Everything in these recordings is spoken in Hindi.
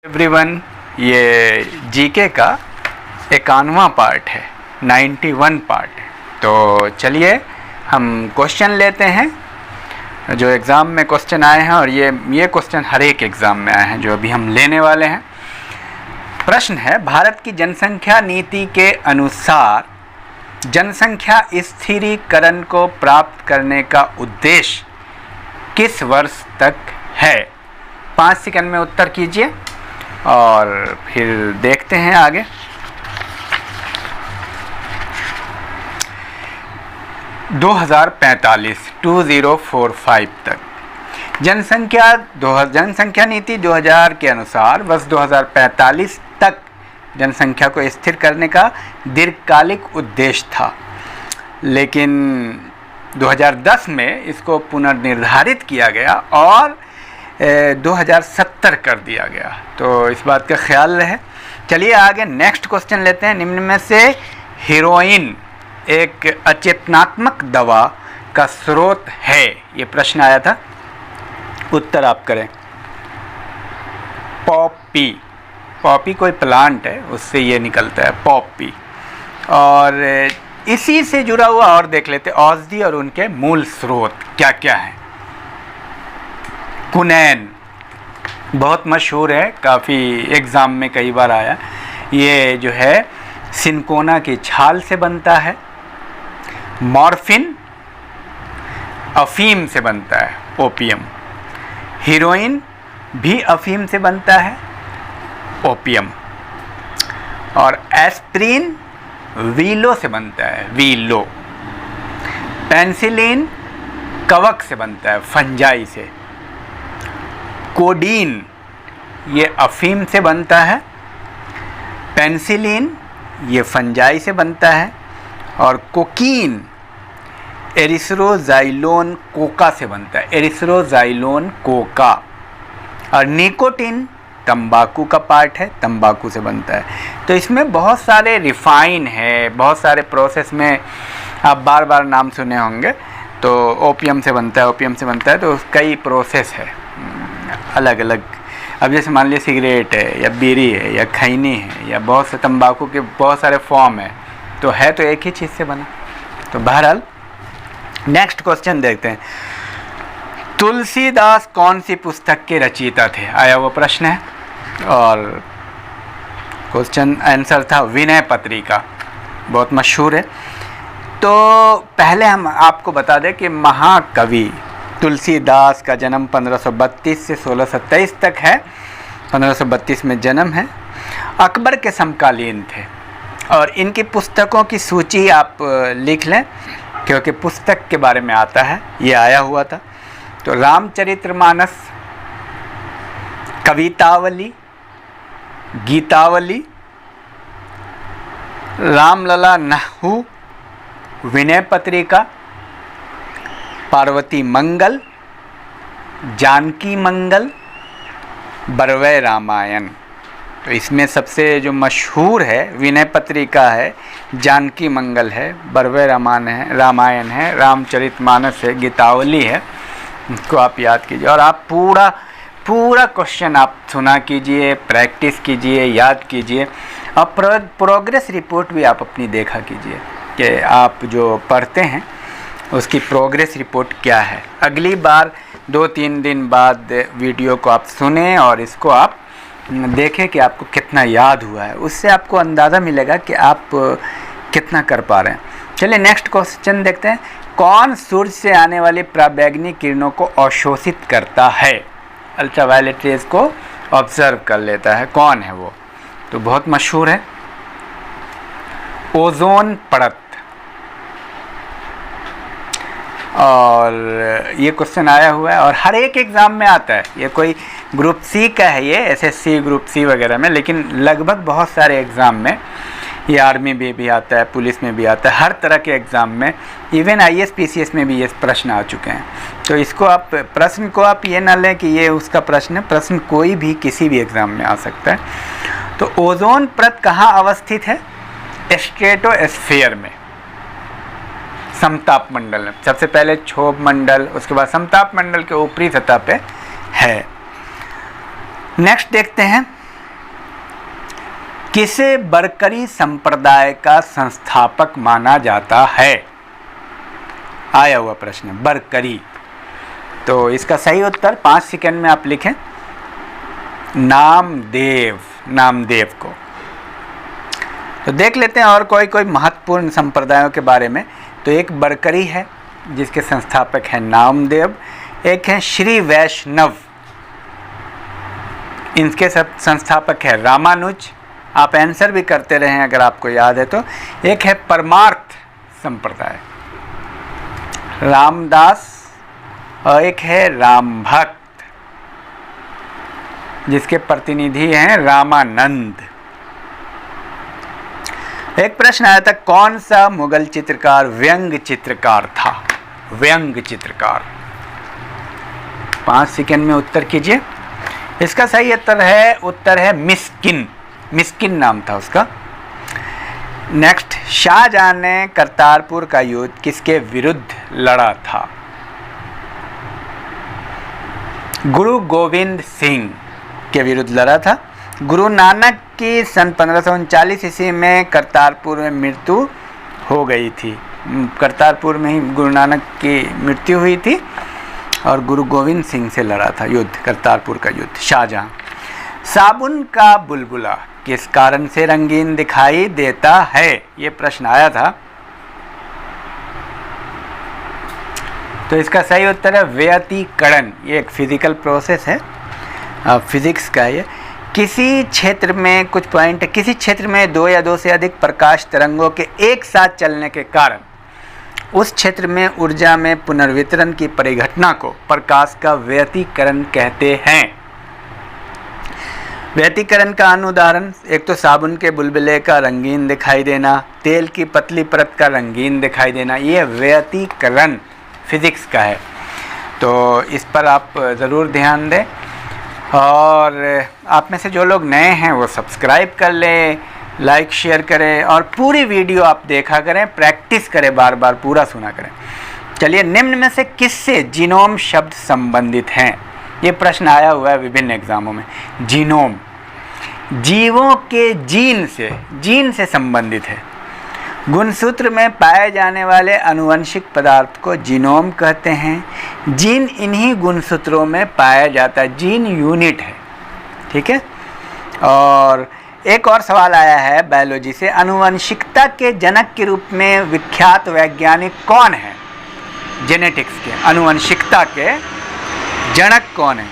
एवरीवन, ये जीके का 91वां पार्ट है, 91 पार्ट है। तो चलिए हम क्वेश्चन लेते हैं जो एग्ज़ाम में क्वेश्चन आए हैं, और ये क्वेश्चन हर एक एग्ज़ाम में आए हैं जो अभी हम लेने वाले हैं। प्रश्न है, भारत की जनसंख्या नीति के अनुसार जनसंख्या स्थिरीकरण को प्राप्त करने का उद्देश्य किस वर्ष तक है? 5 सेकंड में उत्तर कीजिए और फिर देखते हैं आगे। दो 2045 तक जनसंख्या नीति 2000 के अनुसार वर्ष 2045 तक जनसंख्या को स्थिर करने का दीर्घकालिक उद्देश्य था, लेकिन 2010 में इसको पुनर्निर्धारित किया गया और 2070 कर दिया गया। तो इस बात का ख्याल रहे। चलिए आगे नेक्स्ट क्वेश्चन लेते हैं। निम्न में से हीरोइन एक अचेतनात्मक दवा का स्रोत है? ये प्रश्न आया था, उत्तर आप करें। पॉपी कोई प्लांट है, उससे ये निकलता है पॉपी। और इसी से जुड़ा हुआ और देख लेते औषधि और उनके मूल स्रोत क्या क्या हैं। कुनैन बहुत मशहूर है, काफ़ी एग्ज़ाम में कई बार आया। ये जो है सिनकोना की छाल से बनता है। मॉर्फिन अफीम से बनता है, ओपियम। हीरोइन भी अफीम से बनता है, ओपियम। और एस्प्रिन वीलो से बनता है, वीलो। पेनिसिलिन कवक से बनता है, फंजाई से। कोडीन ये अफीम से बनता है। पेनिसिलिन ये फंजाई से बनता है। और कोकीन एरिथ्रोजाइलोन कोका से बनता है, एरिथ्रोजाइलोन कोका। और निकोटिन तंबाकू का पार्ट है, तंबाकू से बनता है। तो इसमें बहुत सारे रिफाइन है, बहुत सारे प्रोसेस में आप बार बार नाम सुने होंगे। तो ओपियम से बनता है, ओपियम से बनता है, तो कई प्रोसेस है अलग अलग। अब जैसे मान लीजिए सिगरेट है या बीड़ी है या खैनी है या बहुत से तंबाकू के बहुत सारे फॉर्म है, तो है तो एक ही चीज़ से बना। तो बहरहाल नेक्स्ट क्वेश्चन देखते हैं। तुलसीदास कौन सी पुस्तक के रचयिता थे? आया वो प्रश्न है, और क्वेश्चन आंसर था विनय पत्रिका, बहुत मशहूर है। तो पहले हम आपको बता दें कि महाकवि तुलसीदास का जन्म 1532 से 1627 तक है। 1532 में जन्म है, अकबर के समकालीन थे। और इनकी पुस्तकों की सूची आप लिख लें, क्योंकि पुस्तक के बारे में आता है, ये आया हुआ था। तो रामचरितमानस, कवितावली, गीतावली, रामलला नहू, विनय पत्रिका, पार्वती मंगल, जानकी मंगल, बरवै रामायण। तो इसमें सबसे जो मशहूर है विनय पत्रिका है, जानकी मंगल है, बरवै रामायण है, रामचरितमानस है, गीतावली है। इसको आप याद कीजिए और आप पूरा क्वेश्चन आप सुना कीजिए, प्रैक्टिस कीजिए, याद कीजिए। और प्रोग्रेस रिपोर्ट भी आप अपनी देखा कीजिए कि आप जो पढ़ते हैं उसकी प्रोग्रेस रिपोर्ट क्या है। अगली बार 2-3 दिन बाद वीडियो को आप सुने और इसको आप देखें कि आपको कितना याद हुआ है। उससे आपको अंदाज़ा मिलेगा कि आप कितना कर पा रहे हैं। चलिए नेक्स्ट क्वेश्चन देखते हैं। कौन सूर्य से आने वाली पराबैंगनी किरणों को अवशोषित करता है? अल्ट्रावायलेट रेज को ऑब्जर्व कर लेता है, कौन है वो? तो बहुत मशहूर है, ओजोन परत। और ये क्वेश्चन आया हुआ है और हर एक एग्ज़ाम में आता है। ये कोई ग्रुप सी का है, ये एसएससी ग्रुप सी वगैरह में, लेकिन लगभग बहुत सारे एग्ज़ाम में ये आर्मी में भी आता है, पुलिस में भी आता है, हर तरह के एग्ज़ाम में, इवन आईएएस पीसीएस में भी ये प्रश्न आ चुके हैं। तो इसको आप प्रश्न को आप ये ना लें कि ये उसका प्रश्न है, प्रश्न कोई भी किसी भी एग्ज़ाम में आ सकता है। तो ओजोन परत कहाँ अवस्थित है? स्ट्रेटोस्फीयर में, समताप मंडल में। सबसे पहले क्षोभ मंडल, उसके बाद समताप मंडल के ऊपरी सतह पे है। नेक्स्ट देखते हैं किसे बरकरी संप्रदाय का संस्थापक माना जाता है? आया हुआ प्रश्न, बरकरी। तो इसका सही उत्तर 5 सेकंड में आप लिखें, नामदेव, नामदेव को। तो देख लेते हैं और कोई महत्वपूर्ण संप्रदायों के बारे में। तो एक बरकरी है जिसके संस्थापक हैं नामदेव, एक है श्री वैष्णव, इनके सब संस्थापक है रामानुज, आप आंसर भी करते रहें अगर आपको याद है तो। एक है परमार्थ संप्रदाय, रामदास, और एक है राम भक्त जिसके प्रतिनिधि हैं रामानंद। एक प्रश्न आया था, कौन सा मुगल चित्रकार व्यंग चित्रकार था? व्यंग चित्रकार। 5 सेकंड में उत्तर कीजिए। इसका सही उत्तर है मिस्किन, मिस्किन नाम था उसका। नेक्स्ट, शाहजहां ने करतारपुर का युद्ध किसके विरुद्ध लड़ा था? गुरु गोविंद सिंह के विरुद्ध लड़ा था। गुरु नानक की सन 1539 ईस्वी में करतारपुर में मृत्यु हो गई थी। करतारपुर में ही गुरु नानक की मृत्यु हुई थी और गुरु गोविंद सिंह से लड़ा था युद्ध, करतारपुर का युद्ध शाहजहां। साबुन का बुलबुला किस कारण से रंगीन दिखाई देता है? ये प्रश्न आया था। तो इसका सही उत्तर है व्यतिकरण। ये एक फिजिकल प्रोसेस है, फिजिक्स का। ये किसी क्षेत्र में कुछ पॉइंट, किसी क्षेत्र में 2 या 2 से अधिक प्रकाश तरंगों के एक साथ चलने के कारण उस क्षेत्र में ऊर्जा में पुनर्वितरण की परिघटना को प्रकाश का व्यतिकरण कहते हैं। व्यतिकरण का अनुदाहरण, एक तो साबुन के बुलबुले का रंगीन दिखाई देना, तेल की पतली परत का रंगीन दिखाई देना, ये व्यतिकरण फिजिक्स का है। तो इस पर आप ज़रूर ध्यान दें। और आप में से जो लोग नए हैं वो सब्सक्राइब कर लें, लाइक शेयर करें और पूरी वीडियो आप देखा करें, प्रैक्टिस करें, बार बार पूरा सुना करें। चलिए, निम्न में से किससे जीनोम शब्द संबंधित हैं? ये प्रश्न आया हुआ है विभिन्न एग्जामों में। जीनोम जीवों के जीन से संबंधित है। गुणसूत्र में पाए जाने वाले आनुवंशिक पदार्थ को जीनोम कहते हैं। जीन इन्हीं गुणसूत्रों में पाया जाता है, जीन यूनिट है, ठीक है। और एक और सवाल आया है बायोलॉजी से, आनुवंशिकता के जनक के रूप में विख्यात वैज्ञानिक कौन है? जेनेटिक्स के आनुवंशिकता के जनक कौन है?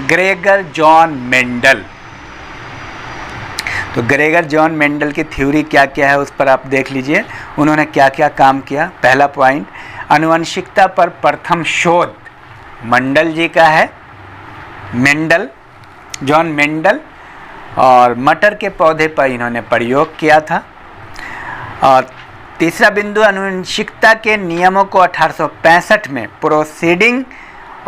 Gregor John Mendel. तो ग्रेगर जॉन मेंडल की थ्योरी क्या क्या है उस पर आप देख लीजिए, उन्होंने क्या क्या काम किया। पहला पॉइंट, आनुवंशिकता पर प्रथम शोध मंडल जी का है, मेंडल, जॉन मेंडल, और मटर के पौधे पर इन्होंने प्रयोग किया था। और तीसरा बिंदु, आनुवंशिकता के नियमों को 1865 में proceeding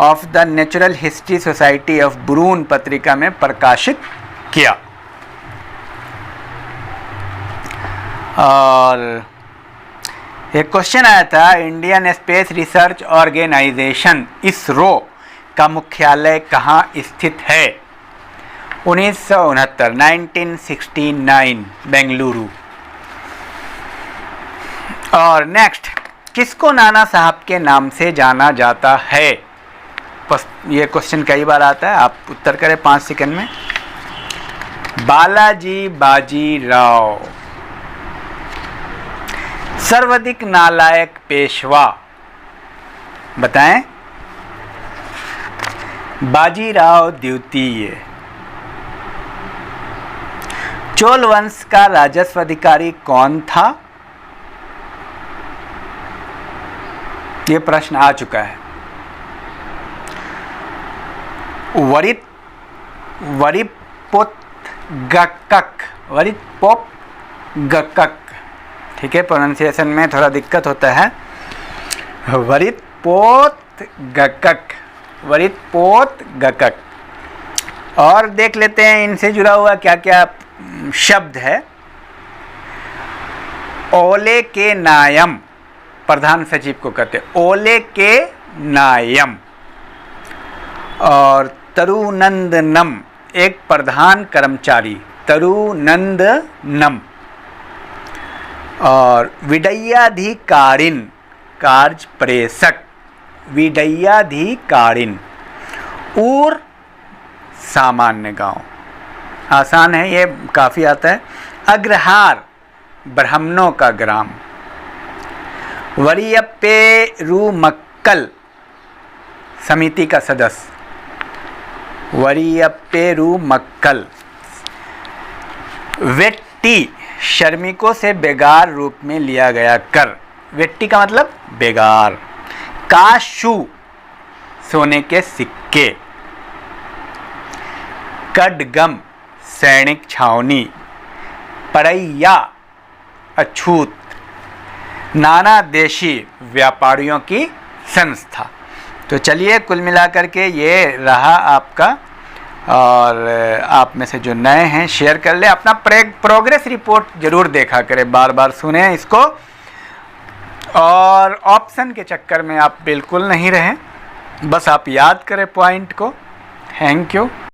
of the natural history society of Brunn पत्रिका में प्रकाशित किया। और एक क्वेश्चन आया था, Indian space research organisation ISRO का मुख्यालय कहाँ स्थित है? 1969 बेंगलुरु। और नेक्स्ट, किसको नाना साहब के नाम से जाना जाता है? ये क्वेश्चन कई बार आता है, आप उत्तर करें 5 सेकंड में। बालाजी बाजीराव। सर्वाधिक नालायक पेशवा बताएं? बाजीराव द्वितीय। चोल वंश का राजस्व अधिकारी कौन था? यह प्रश्न आ चुका है। वरिपोतगकक, ठीक है, प्रोनाउंसिएशन में थोड़ा दिक्कत होता है। वरिपोतगकक। और देख लेते हैं इनसे जुड़ा हुआ क्या क्या शब्द है। ओले के नायम, प्रधान सचिव को कहते हैं ओले के नायम। और तरुनंदनम, एक प्रधान कर्मचारी, तरुनंदनम। और विडय्याधिकारिण कार्य प्रेषक, विडय्याधिकारिण। ऊर सामान्य गांव, आसान है ये, काफ़ी आता है। अग्रहार ब्राह्मणों का ग्राम। वरियप्पेरुमक्कल समिति का सदस्य, वरियप्पेरुमक्कल। वेट्टी श्रमिकों से बेगार रूप में लिया गया कर, वेट्टी का मतलब बेगार। काशू सोने के सिक्के। कडगम सैनिक छावनी। पड़ैया अछूत। नाना देशी व्यापारियों की संस्था। तो चलिए कुल मिलाकर के ये रहा आपका, और आप में से जो नए हैं शेयर कर ले। अपना प्रोग्रेस रिपोर्ट जरूर देखा करें, बार बार सुने इसको, और ऑप्शन के चक्कर में आप बिल्कुल नहीं रहें, बस आप याद करें पॉइंट को। Thank you.